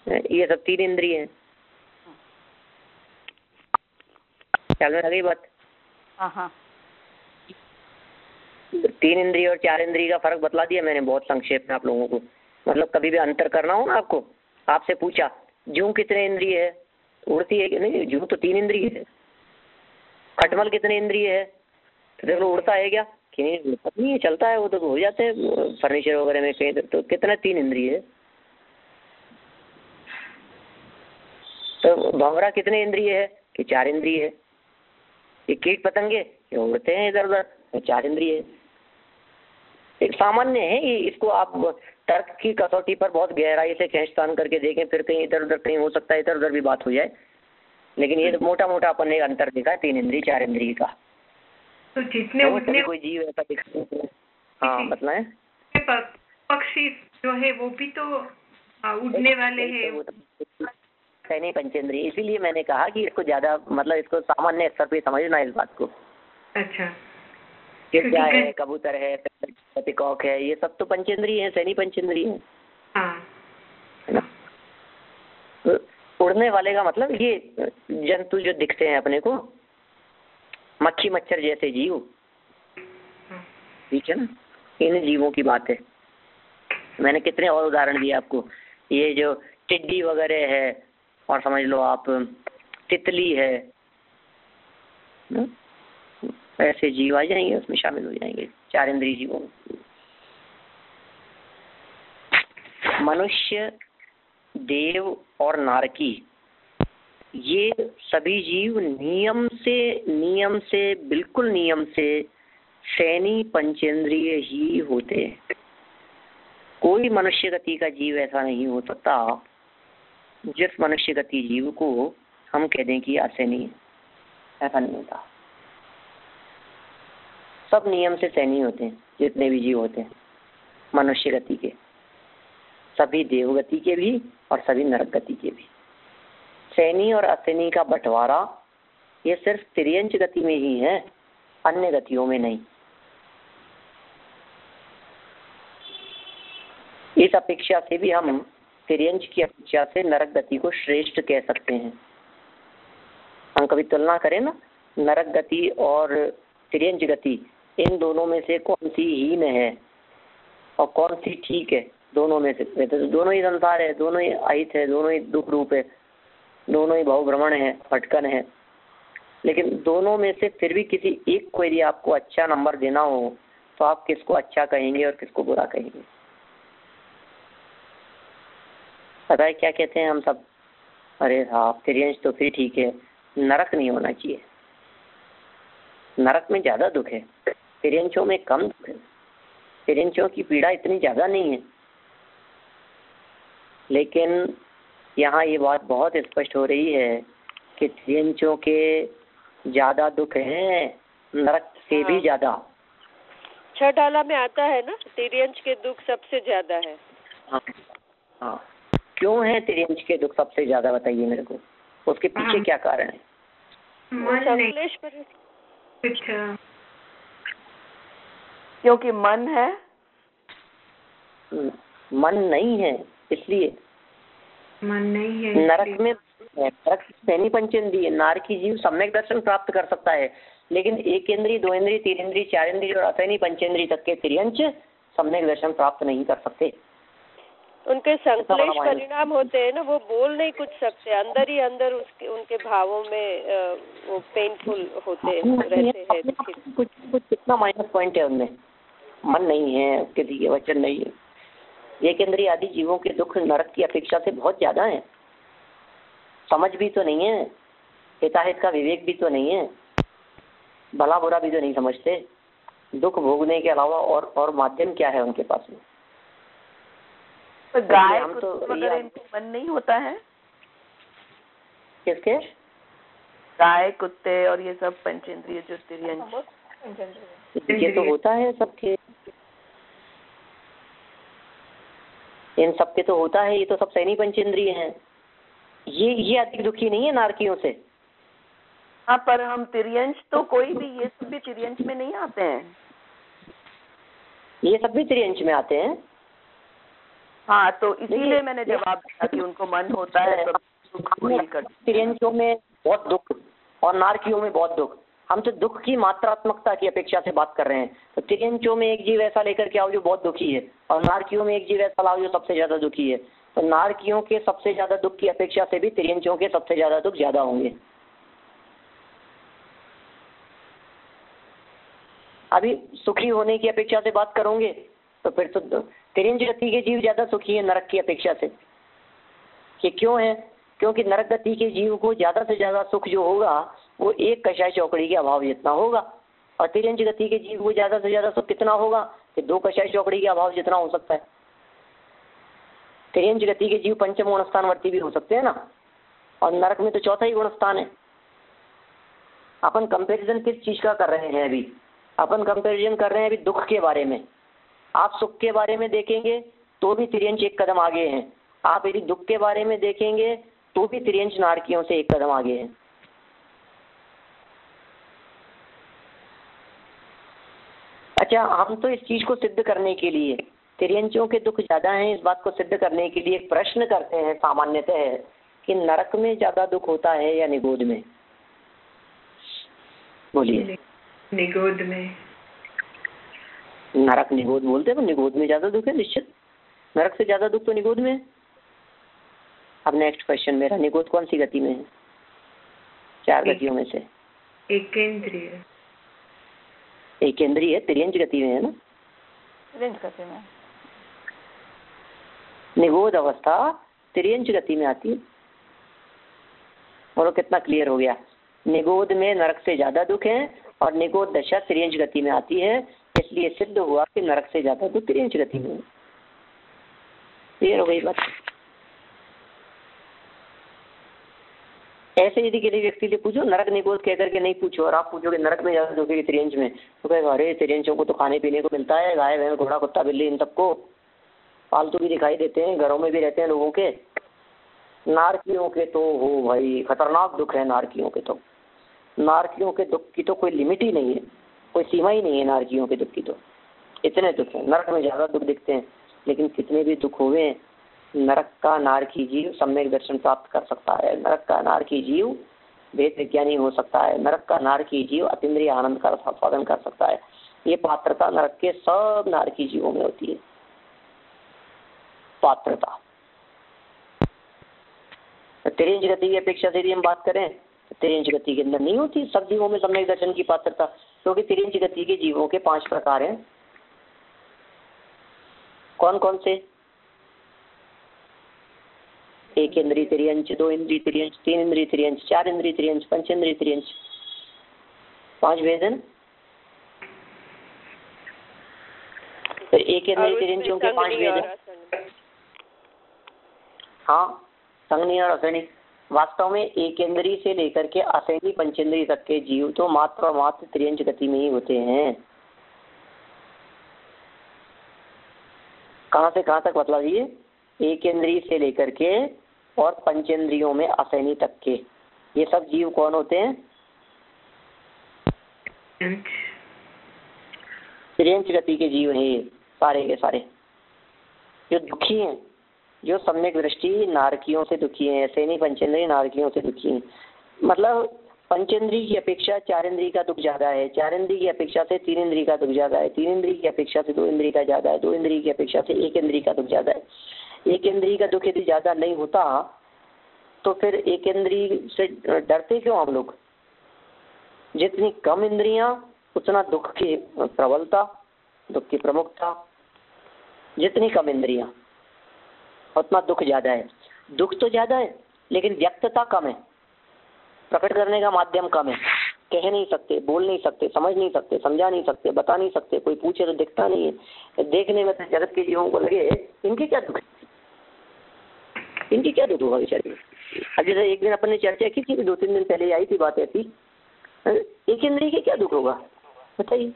ये सब 3 इंद्रिय हैं। ख्याल में आ गई बात? हाँ। 3 इंद्रिय और 4 इंद्रिय का फर्क बतला दिया मैंने बहुत संक्षेप में आप लोगों को। मतलब कभी भी अंतर करना हो ना आपको, आपसे पूछा जूं कितने इंद्रिय है, उड़ती है कि नहीं? जूं तो 3 इंद्रिय है। खटमल कितने इंद्रिय है? तो देखो उड़ता है क्या कि नहीं? उड़ता नहीं है, चलता है, वो तो हो जाते हैं फर्नीचर वगैरह में कहीं। तो कितना 3 इंद्रिय है। तो भंवरा कितने इंद्रिय है कि 4 इंद्रिय है। ये कीट पतंगे ये उड़ते हैं इधर उधर, 4 इंद्रिय है। एक सामान्य है ये, इसको आप तर्क की कसौटी पर बहुत गहराई से खींचतान करके देखें, फिर कहीं इधर उधर कहीं हो सकता है इधर उधर भी बात हो जाए। लेकिन ये तो मोटा मोटा अपन ने अंतर देखा है 3 इंद्रिय 4 इंद्रिय का। तो जितने उड़ने कोई जीव ऐसा दिखता है। हाँ मतलब पक्षी जो है वो भी तो उड़ने वाले हैं। नहीं पंचेंद्रिय, इसीलिए मैंने कहा कि इसको ज्यादा मतलब इसको सामान्य स्तर पे समझना इस बात को। अच्छा, चिड़िया है, कबूतर है, पिकॉक है, ये सब तो पंचेंद्रिय है, सैनी पंचेंद्रिय है। हाँ। है ना? उड़ने वाले का मतलब ये जंतु जो दिखते हैं अपने को, मक्खी मच्छर जैसे जीव, ठीक है ना, इन जीवों की बात है। मैंने कितने और उदाहरण दिए आपको। ये जो टिड्डी वगैरह है, और समझ लो आप तितली है ना? ऐसे जीव आ जाएंगे, उसमें शामिल हो जाएंगे 4 इंद्रिय जीवों में। मनुष्य, देव और नारकी, ये सभी जीव नियम से बिल्कुल नियम से सैनी पंचेंद्रिय ही होते हैं। कोई मनुष्य गति का जीव ऐसा नहीं हो सकता जिस मनुष्य गति जीव को हम कह दें कि असैनी है, ऐसा नहीं होता। सब नियम से सैनी होते हैं जितने भी जीव होते हैं मनुष्य गति के, सभी देवगति के भी और सभी नरक गति के भी। सैनी और असैनी का बंटवारा ये सिर्फ तिर्यंच गति में ही है, अन्य गतियों में नहीं। इस अपेक्षा से भी हम तिर्यंच की अपेक्षा से नरक गति को श्रेष्ठ कह सकते हैं। हम कभी तुलना करें ना, नरक गति और तिर्यंच गति, इन दोनों में से कौन सी हीन है और कौन सी ठीक है? दोनों में से तो दोनों ही संसार है, दोनों ही अहित है, दोनों ही दुख रूप है, दोनों ही भवभ्रमण है, भटकन है। लेकिन दोनों में से फिर भी किसी एक को यदि आपको अच्छा नंबर देना हो तो आप किसको अच्छा कहेंगे और किसको बुरा कहेंगे? पता है क्या कहते हैं हम सब? अरे हाँ, तिर्यंच तो फिर ठीक है, नरक नहीं होना चाहिए। नरक में ज्यादा दुख है, तिर्यंचों में कम दुख है। तिर्यंचों की पीड़ा इतनी ज्यादा नहीं है। लेकिन यहाँ ये बात बहुत स्पष्ट हो रही है कि तिर्यंचों के ज्यादा दुख है, नरक से भी ज्यादा। छठाला में आता है ना, तिर्यंच के दुख सबसे ज्यादा है। हाँ, क्यों है तिर्यंच के दुख सबसे ज्यादा? बताइए मेरे को, उसके पीछे क्या कारण है? क्योंकि मन है, मन नहीं है इसलिए। मन नहीं है नरक में, नरक सैनी पंचेंद्रिय, नारकी जीव सम्यक दर्शन प्राप्त कर सकता है, लेकिन एक इंद्रिय, दो इंद्रिय, तीन इंद्रिय, चार इंद्रिय और असैनी पंचेंद्रिय तक के तिर्यंच सम्यक दर्शन प्राप्त नहीं कर सकते। उनके संश्लेष परिणाम होते हैं ना, वो बोल नहीं कुछ सकते, अंदर ही अंदर उसके उनके भावों में वो पेनफुल होते रहते हैं। कुछ कितना माइनस पॉइंट है उनमें? मन नहीं है, उसके दिए वचन नहीं है। एक इंद्रिय आदि जीवों के दुख नरक की अपेक्षा से बहुत ज्यादा है। समझ भी तो नहीं है, हिताहित का विवेक भी तो नहीं है, भला बुरा भी तो नहीं समझते। दुख भोगने के अलावा और माध्यम क्या है उनके पास में? तो गाय तो अगर इनको मन नहीं होता है, किसके? गाय, कुत्ते और ये सब पंचेंद्रिय जो तिर्यंच, ये तो होता है सबके, इन सबके तो होता है। ये तो सब सैनी पंचेंद्रिय हैं। ये अधिक दुखी नहीं है नारकियों से। हाँ, पर हम तिर्यंच तो कोई भी, ये सब भी तिर्यंच में नहीं आते हैं। ये सब भी तिर्यंच में आते हैं। हाँ, तो इसीलिए मैंने जवाब दिया कि उनको मन होता है तो तिर्यंचों में बहुत दुख और नारकियों में बहुत दुख। हम तो दुख की मात्रात्मकता की अपेक्षा से बात कर रहे हैं। तो तिर्यंचों में एक जीव ऐसा लेकर के आओ जो बहुत दुखी है, और नारकियों में एक जीव ऐसा लाओ जो सबसे ज्यादा दुखी है। तो नारकियों के सबसे ज्यादा दुख की अपेक्षा से भी तिर्यंचों के सबसे ज्यादा दुख ज्यादा होंगे। अभी सुखी होने की अपेक्षा से बात करोगे तो फिर तो तिर्यंच गति के जीव ज्यादा सुखी है नरक की अपेक्षा से। कि क्यों है? क्योंकि नरक गति के जीव को ज्यादा से ज्यादा सुख जो होगा वो एक कषाय चौकड़ी के अभाव जितना होगा, और तिर्यंच गति के जीव को ज्यादा से ज्यादा सुख कितना होगा कि दो कषाय चौकड़ी के अभाव जितना हो सकता है। तिर्यंच गति के जीव पंचम गुण स्थानवर्ती भी हो सकते हैं ना, और नरक में तो चौथा ही गुण स्थान है। अपन कंपेरिजन किस चीज का कर रहे हैं? अभी अपन कंपेरिजन कर रहे हैं अभी दुख के बारे में। आप सुख के बारे में देखेंगे तो भी तिर्यंच एक कदम आगे हैं। आप यदि दुख के बारे में देखेंगे तो भी तिर्यंच नारकियों से एक कदम आगे हैं। अच्छा, हम तो इस चीज को सिद्ध करने के लिए, तिर्यंचों के दुख ज्यादा हैं इस बात को सिद्ध करने के लिए एक प्रश्न करते हैं सामान्यतः कि नरक में ज्यादा दुख होता है या निगोद में? बोलिए। निगोद में। नरक निगोद बोलते हैं, निगोद में ज्यादा दुख है निश्चित। नरक से ज्यादा दुख तो निगोद में है। अब नेक्स्ट क्वेश्चन मेरा, निगोद कौन सी गति में है? चार गतियों में से एकेंद्रिय। एकेंद्रिय है, तिर्यंच गति में है ना? तिर्यंच गति में। निगोद अवस्था तिर्यंच गति में आती है। बोलो कितना क्लियर हो गया। निगोद में नरक से ज्यादा दुख है और निगोद दशा तिर्यंच गति में आती है, इसलिए सिद्ध हुआ कि नरक से ज्यादा दुख तिर्यंच गति में। क्लियर हो गई बात। ऐसे यदि किसी व्यक्ति से पूछो नरक निगोद कह करके नहीं पूछो और आप पूछोगे नरक में ज्यादा दुख है तिर्यंच में, तो कहेगा अरे तिर्यंचों को तो खाने पीने को मिलता है, गाय भैंस घोड़ा कुत्ता बिल्ली इन सबको पालतू भी दिखाई देते हैं, घरों में भी रहते हैं लोगों के। नारकियों के तो हो भाई खतरनाक दुख है। नारकियों के तो, नारकियों के दुख की तो कोई लिमिट ही नहीं है, कोई सीमा ही नहीं है नारकियों के दुख की। तो इतने दुख है, नरक में ज्यादा दुख दिखते हैं। लेकिन कितने भी दुख हुए, नरक का नारकी जीव सम्यक दर्शन प्राप्त कर सकता है। नरक का नारकी जीव वेद विज्ञानी हो सकता है। नरक का नारकी जीव अतीन्द्रिय आनंद का आस्वादन कर सकता है। ये पात्रता नरक के सब नारकी जीवों में होती है। पात्रता तिर्यंच गति की अपेक्षा से यदि हम बात करें तो तिर्यंच गति के अंदर नहीं होती सब जीवों में सम्यक दर्शन की पात्रता, क्योंकि तिर्यंच गति के जीवों के 5 प्रकार हैं। कौन कौन से? एक इंद्रिय तिर्यंच, 2 इंद्रिय तिर्यंच, 3 इंद्रिय तिर्यंच, 4 इंद्रिय तिर्यंच, 5 इंद्रिय तिर्यंच। 5 वेदन। तो एक इंद्रिय तिर्यंचों के 5 वेदन। हाँ, संगनी और असैनी। वास्तव में एक इंद्रिय से लेकर के असैनी पंचेंद्रिय तक के जीव तो मात्र और मात्र तिर्यंच गति में ही होते हैं। कहाँ से कहाँ तक बतला दिए? एक इंद्रिय से लेकर के और पंचेंद्रियों में असैनी तक के ये सब जीव कौन होते हैं? तिर्यंच गति के जीव हैं सारे के सारे, जो दुखी हैं, जो सम्यक दृष्टि नारकियों से दुखी हैं। असैनी पंचेंद्रिय नारकियों से दुखी हैं। मतलब पंचेंद्रिय की अपेक्षा 4 इंद्रिय का दुख ज्यादा है, 4 इंद्रिय की अपेक्षा से 3 इंद्रिय का दुख ज्यादा है, 3 इंद्रिय की अपेक्षा से 2 इंद्रिय का ज्यादा है, 2 इंद्रिय की अपेक्षा से 1 इंद्रिय का दुख ज्यादा है। 1 इंद्रिय का दुख यदि ज्यादा नहीं होता तो फिर 1 इंद्रिय से डरते क्यों हम लोग? जितनी कम इंद्रियां उतना दुख की प्रबलता, दुख की प्रमुखता। जितनी कम इंद्रियां उतना दुख ज्यादा है। दुख तो ज्यादा है लेकिन व्यक्तता कम है, प्रकट करने का माध्यम कम है। कह नहीं सकते, बोल नहीं सकते, समझ नहीं सकते, समझा नहीं सकते, बता नहीं सकते। कोई पूछे तो दिखता नहीं है। देखने में तो जगत के जीवों को लगे इनके क्या दुख है, इनकी क्या दुख होगा बेचारे। अब जैसे एक दिन अपन ने चर्चा की थी, 2-3 दिन पहले आई थी बात ऐसी, एक इंद्रिय के क्या दुख होगा बताइए।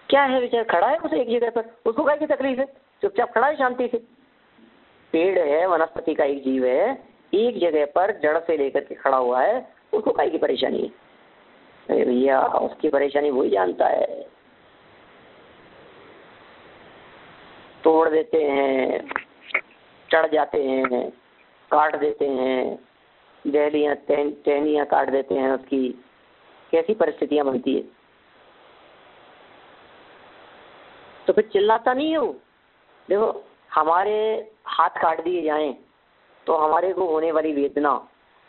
क्या है बेचारा, खड़ा है उसे एक जगह पर, उसको क्या की तकलीफ है? चुपचाप खड़ा है शांति से। पेड़ है, वनस्पति का एक जीव है, एक जगह पर जड़ से लेकर के खड़ा हुआ है, उसको काय की परेशानी है? अरे भैया उसकी परेशानी वही जानता है। तोड़ देते हैं, चढ़ जाते हैं, काट देते हैं, दहलियां टहनियां काट देते हैं उसकी। कैसी परिस्थितियां बनती है? तो फिर चिल्लाता नहीं है वो। देखो हमारे हाथ काट दिए जाएं तो हमारे को होने वाली वेदना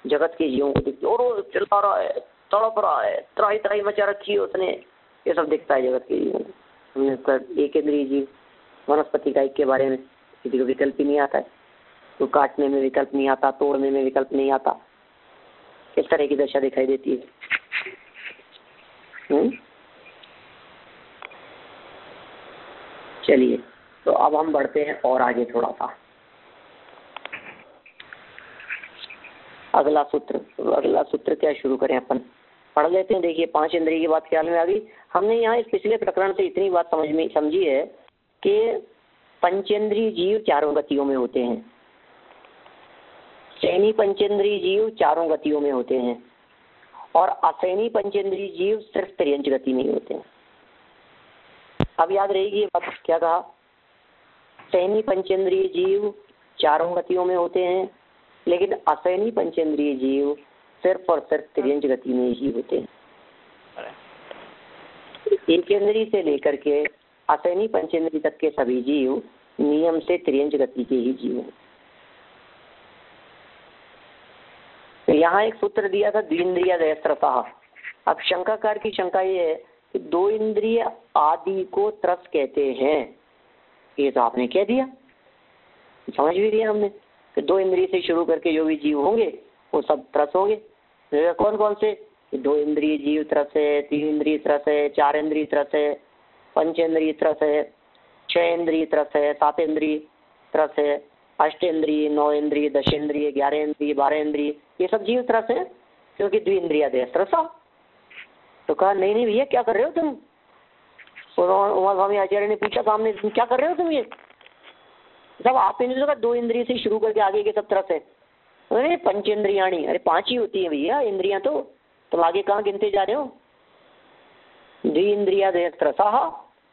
जगत के जीवों को दिखती है। और चिल्ला रहा है, तड़प रहा है, त्राही त्राही मचा रखी है उसने, ये सब दिखता है जगत के जीवों को। एक इंद्रिय जीव वनस्पति का एक के बारे में किसी को विकल्प ही नहीं आता है। तो काटने में विकल्प नहीं आता, तोड़ने में विकल्प नहीं आता। इस तरह की दशा दिखाई देती है। चलिए तो अब हम बढ़ते हैं और आगे थोड़ा सा। अगला सूत्र क्या शुरू करें अपन? पढ़ लेते हैं। देखिए 5 इंद्रिय की बात ख्याल में आ गई। हमने यहाँ इस पिछले प्रकरण से इतनी बात समझी है कि पंचेंद्रिय जीव 4 गतियों में होते हैं। सैनी पंचेंद्रिय जीव 4 गतियों में होते हैं और असैनी पंचेंद्रिय जीव सिर्फ तिर्यंच गति में ही होते हैं। अब याद रहेगी ये बात, क्या कहा? सैनी पंचेंद्रिय जीव 4 गतियों में होते हैं, लेकिन असैनी पंचेंद्रिय जीव सिर्फ और सिर्फ तिर्यंच गति में ही होते हैं। एक इंद्रिय से लेकर के असैनी पंचेंद्रिय तक के सभी जीव नियम से तिर्यंच गति के ही जीव हैं। तो यहाँ एक सूत्र दिया था द्विंद्रिय दयस्त्रता। अब शंकाकार की शंका ये है कि 2 इंद्रिय आदि को त्रस कहते हैं, ये तो आपने कह दिया। समझ भी दिया हमने कि 2 इंद्रिय से शुरू करके जो भी जीव होंगे वो सब त्रस होंगे। कौन कौन से? 2 इंद्रिय जीव त्रस है, 3 इंद्रिय त्रस है, 4 इंद्रिय त्रस है, 5 इंद्रिय त्रस है, 6 इंद्रिय त्रस है, 7 इंद्रिय त्रस है, 8 इंद्रिय, 9 इंद्रिय, 10 इंद्रिय, 11 इंद्रिय, 12 इंद्रिय, ये सब जीव त्रस है क्योंकि द्विइंद्रिया देह त्रसा। तो कहा नहीं नहीं भैया क्या कर रहे हो तुम? उमा स्वामी आचार्य ने पूछा सामने, तुम क्या कर रहे हो तुम? ये सब आपने नहीं कहा 2 इंद्रिय से शुरू करके आगे के सब त्रस है। अरे पंचेंद्रियाणी, अरे 5 ही होती है भैया इंद्रियां, तो तुम आगे कहाँ गिनते जा रहे हो? द्विइंद्रिया देह त्रसा,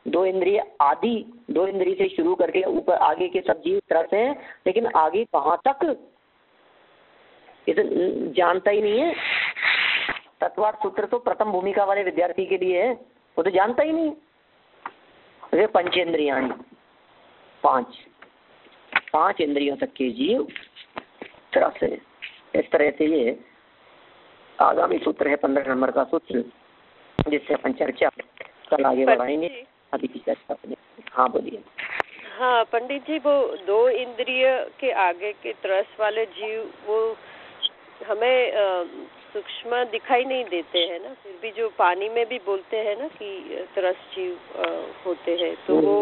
2 इंद्रिय आदि, 2 इंद्रिय से शुरू करके ऊपर आगे के सब जीव त्रस है, लेकिन आगे कहाँ तक ये तो जानता ही नहीं है। तत्वार्थ सूत्र तो प्रथम भूमिका वाले विद्यार्थी के लिए है, वो तो जानता ही नहीं। वे पंचेंद्रियाणी, 5 इंद्रियों तक के जीव त्रस है। इस तरह से ये आगामी सूत्र है 15 नंबर का सूत्र, जिससे अपन चर्चा कल आगे बढ़ाएंगे। अभी की चर्चा अपने। हाँ बोलिए। हाँ पंडित जी, वो 2 इंद्रिय के आगे के त्रस वाले जीव वो हमें सूक्ष्म दिखाई नहीं देते हैं ना, फिर भी जो पानी में भी बोलते हैं ना कि त्रस जीव होते हैं, तो वो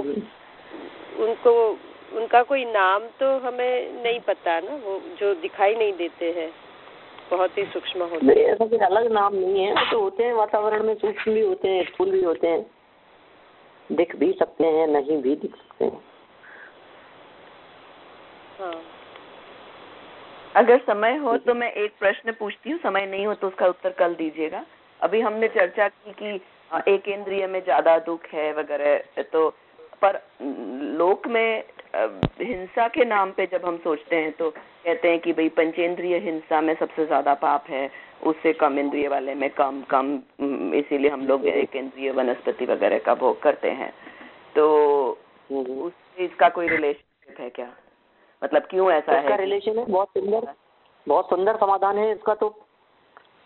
उनका कोई नाम तो हमें नहीं पता ना, वो जो दिखाई नहीं देते हैं, बहुत ही सूक्ष्म होते हैं। ऐसा कोई अलग नाम नहीं है, तो होते हैं वातावरण में, सूक्ष्म भी होते हैं, स्थूल भी होते हैं, दिख भी सकते हैं, नहीं भी दिख सकते हैं। हाँ, अगर समय हो तो मैं एक प्रश्न पूछती हूँ, समय नहीं हो तो उसका उत्तर कल दीजिएगा। अभी हमने चर्चा की कि एक इंद्रिय में ज्यादा दुख है वगैरह, तो पर लोक में हिंसा के नाम पे जब हम सोचते हैं तो कहते हैं कि भाई पंचेंद्रिय हिंसा में सबसे ज्यादा पाप है, उससे कम इंद्रिय वाले में कम, इसीलिए हम लोग एक इंद्रिय वनस्पति वगैरह का भोग करते हैं। तो उससे इसका कोई रिलेशनशिप है क्या? मतलब क्यों ऐसा है? रिलेशन है, बहुत सुंदर समाधान है इसका। तो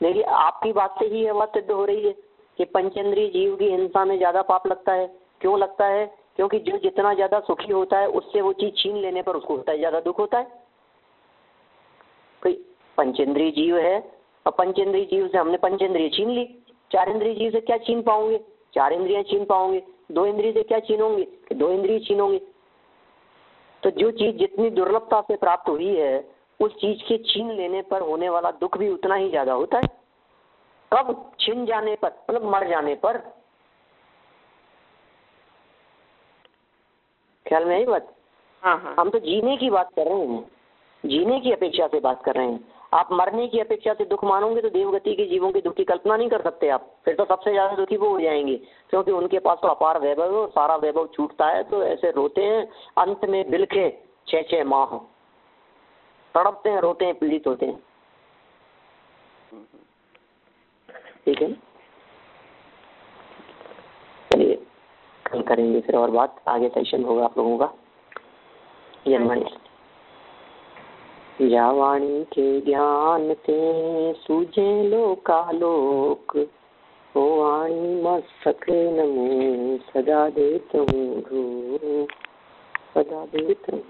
देखिए आपकी बात से ही यह बात सिद्ध हो रही है कि पंचेंद्रिय जीव की हिंसा में ज्यादा पाप लगता है। क्यों लगता है? क्योंकि जो जितना ज्यादा सुखी होता है उससे वो चीज छीन लेने पर उसको उतना ज्यादा दुख होता है। कोई पंचेंद्रिय जीव है और पंचेंद्रिय जीव से हमने पंचेंद्रिय छीन ली, 4 इंद्रिय जीव से क्या छीन पाओगे? 4 इंद्रियां छीन पाओगे। 2 इंद्रिय से क्या छीनोगे? 2 इंद्रिय छीनोगे। तो जो चीज जितनी दुर्लभता से प्राप्त हुई है उस चीज के छीन लेने पर होने वाला दुख भी उतना ही ज्यादा होता है। कब? छिन जाने पर, मतलब मर जाने पर। ख्याल में आई बात? हाँ। हम तो जीने की बात कर रहे हैं, जीने की अपेक्षा से बात कर रहे हैं। आप मरने की अपेक्षा से दुख मानोगे तो देवगति के जीवों के दुख की कल्पना नहीं कर सकते आप। फिर तो सबसे ज्यादा दुखी वो हो जाएंगे, क्योंकि उनके पास तो अपार वैभव है, सारा वैभव छूटता है तो ऐसे रोते हैं, अंत में बिलखे 6 माह तड़पते हैं, रोते हैं, पीड़ित होते हैं। ठीक है, चलिए कल करेंगे फिर और बात, आगे सेशन होगा आप लोगों का। या वाणी के ज्ञान ते सूझे लोकालोक, ओ वाणी मस्तक नमो सदा देत हूँ, सदा देत हूँ।